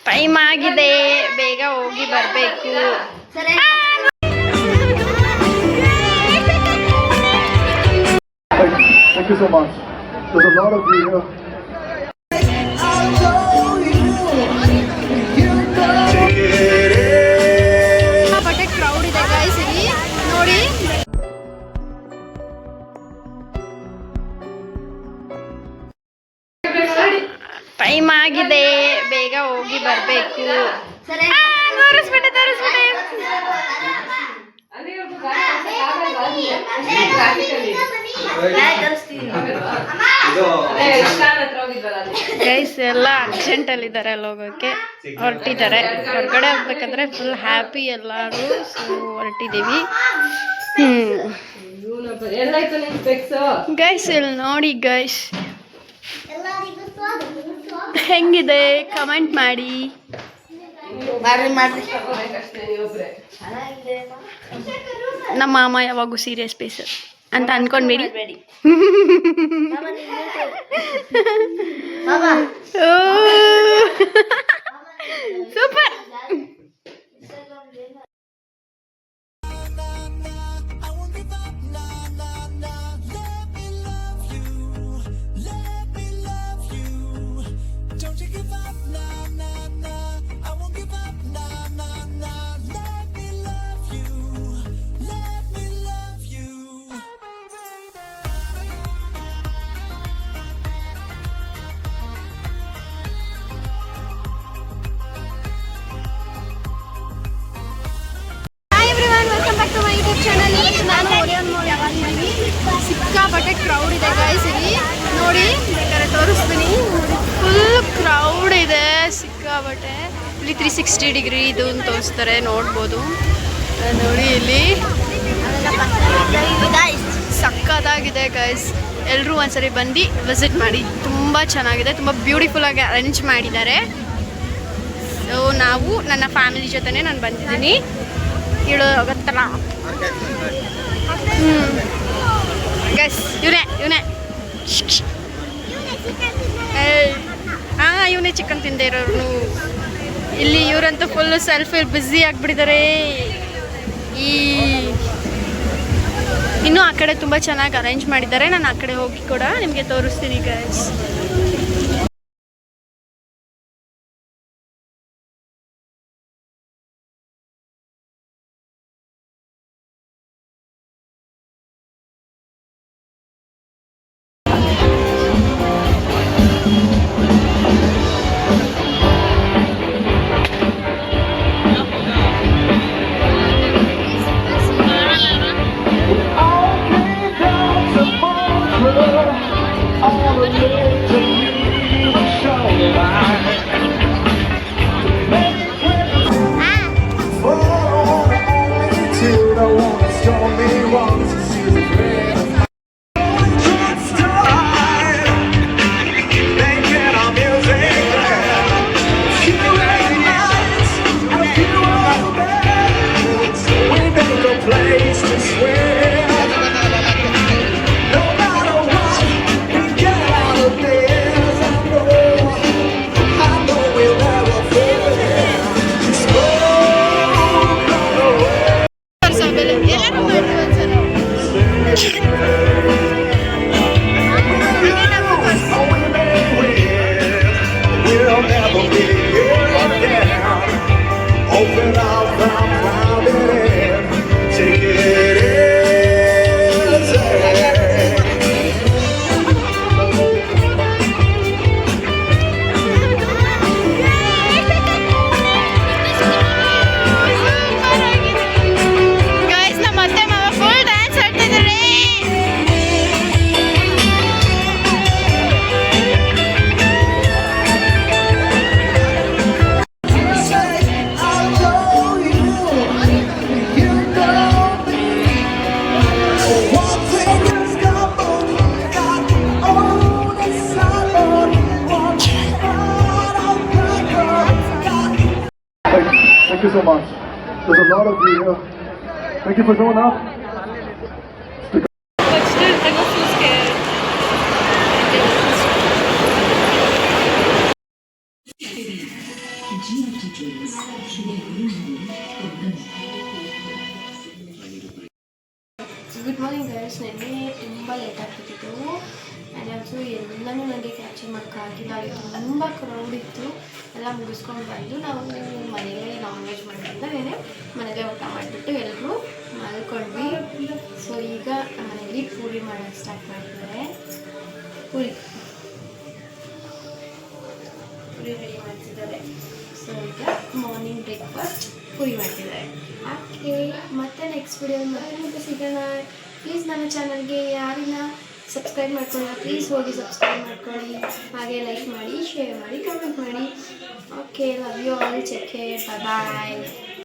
Time ಆಗಿದೆ, ಬೇಗ ಹೋಗಿ ಬರಬೇಕು. Thank you so much. There's a lot of you here. ಬಟ್ಟೆ ಕ್ರೌಡ್ ಇದೆ ಗೈಸ್, ಇಲ್ಲಿ ನೋಡಿ. ಟೈಮ್ ಆಗಿದೆ, ಬೇಗ ಹೋಗಿ ಬರಬೇಕು. ಗೈಸ್ ಎಲ್ಲ ಅರ್ಜೆಂಟ್ ಅಲ್ಲಿ ಇದ್ದಾರೆ, ಅಲ್ಲಿ ಹೋಗೋಕೆ ಹೊರಟಿದ್ದಾರೆ. ಹೊರಗಡೆ ಹೋಗ್ಬೇಕಂದ್ರೆ ಫುಲ್ ಹ್ಯಾಪಿ ಎಲ್ಲರೂ. ಸೊ ಹೊರಟಿದ್ದೀವಿ. ಗೈಸ್ ಇಲ್ಲಿ ನೋಡಿ ಗೈಸ್, ಹೆಂಗಿದೆ ಕಮೆಂಟ್ ಮಾಡಿ. ನಮ್ಮ ಮಾಮ ಯಾವಾಗೂ ಸೀರಿಯಸ್ ಪೇಸ್ ಅಂತ ಅನ್ಕೊಂಡ್ಬೇಡಿ. ಸೂಪರ್. ನಾನು ಓರಿಯನ್ ಮಾಲ್ ಯಾವಾಗಿದ್ದೀನಿ. ಸಿಕ್ಕಾಪಟ್ಟೆ ಕ್ರೌಡ್ ಇದೆ ಗೈಸ್, ಇಲ್ಲಿ ನೋಡಿ. ಬೇಕಾದ್ರೆ ತೋರಿಸ್ತೀನಿ, ಫುಲ್ ಕ್ರೌಡ್ ಇದೆ ಸಿಕ್ಕಾಪಟ್ಟೆ. ಇಲ್ಲಿ 360 ಡಿಗ್ರಿ ಇದು ತೋರಿಸ್ತಾರೆ, ನೋಡ್ಬೋದು. ನೋಡಿ ಇಲ್ಲಿ ಸಕ್ಕತ್ತಾಗಿದೆ ಗೈಸ್. ಎಲ್ಲರೂ ಒಂದ್ಸರಿ ಬಂದು ವಿಸಿಟ್ ಮಾಡಿ, ತುಂಬ ಚೆನ್ನಾಗಿದೆ, ತುಂಬ ಬ್ಯೂಟಿಫುಲ್ಲಾಗಿ ಅರೇಂಜ್ ಮಾಡಿದ್ದಾರೆ. ಸೊ ನಾವು ನನ್ನ ಫ್ಯಾಮಿಲಿ ಜೊತೆನೇ ನಾನು ಬಂದಿದ್ದೀನಿ. ಹೇಳೋ ಗೊತ್ತಲ್ಲ ಗೈಸ್, ಇವನೇ ಇವನೇ ಚಿಕನ್ ತಿಂದೆ ಇರೋರು. ಇಲ್ಲಿ ಇವರಂತೂ ಫುಲ್ ಸೆಲ್ಫಿ ಬ್ಯುಸಿ ಆಗಿಬಿಟ್ಟಿದ್ದಾರೆ. ಇನ್ನೂ ಆ ಕಡೆ ತುಂಬ ಚೆನ್ನಾಗಿ ಅರೇಂಜ್ ಮಾಡಿದ್ದಾರೆ. ನಾನು ಆ ಕಡೆ ಹೋಗಿ ಕೂಡ ನಿಮಗೆ ತೋರಿಸ್ತೀನಿ guys. Thank you so much. There's a lot of you here. Thank you for showing up. But still, I was so scared. Good morning guys. ನೆನ್ನೆ ತುಂಬ ಲೇಟ್ ಆಗ್ಬಿಟ್ಟಿತ್ತು ಆ್ಯಂಡ್ ಆಲ್ಸೋ ಎಲ್ಲನೂ ನನಗೆ ಕ್ಯಾಪ್ಚರ್ ಮಾಡೋಕ್ಕಾಗಿಲ್ಲ. ಅಲ್ಲಿ ತುಂಬ ಕ್ರೌಡ್ ಇತ್ತು. ಎಲ್ಲ ಮುಗಿಸ್ಕೊಂಡು ಬಂದು ನಾವು ಮನೇಲೇ ನಾನ್ ವೆಜ್ ಮಾಡಿದ್ಮೇಲೆ ಮನೇಲೇ ಊಟ ಮಾಡಿಬಿಟ್ಟು ಎಲ್ಲರೂ ಮಲ್ಕೊಂಡ್ವಿ. ಸೊ ಈಗ ಮನೇಲಿ ಪೂರಿ ಮಾಡೋಕ್ಕೆ ಸ್ಟಾರ್ಟ್ ಮಾಡಿದ್ದಾರೆ. ಪೂರಿ ರೆಡಿ ಮಾಡ್ತಿದ್ದಾರೆ. ಸೊ ಈಗ ಮಾರ್ನಿಂಗ್ ಬ್ರೇಕ್ಫಾಸ್ಟ್ ಪೂರಿ ಮಾಡ್ತಿದ್ದಾರೆ. ಓಕೆ, ಮತ್ತೆ ನೆಕ್ಸ್ಟ್ ವಿಡಿಯೋ ಮತ್ತೆ ಸಿಗೋಣ. ಪ್ಲೀಸ್ ನನ್ನ ಚಾನಲ್ಗೆ ಯಾರಿನ ಸಬ್ಸ್ಕ್ರೈಬ್ ಮಾಡ್ಕೊಳ್ಳಿ, ಪ್ಲೀಸ್ ಹೋಗಿ ಸಬ್ಸ್ಕ್ರೈಬ್ ಮಾಡ್ಕೊಳ್ಳಿ, ಹಾಗೆ ಲೈಕ್ ಮಾಡಿ, ಶೇರ್ ಮಾಡಿ, ಕಮೆಂಟ್ ಮಾಡಿ. Okay, love you all, take care, bye.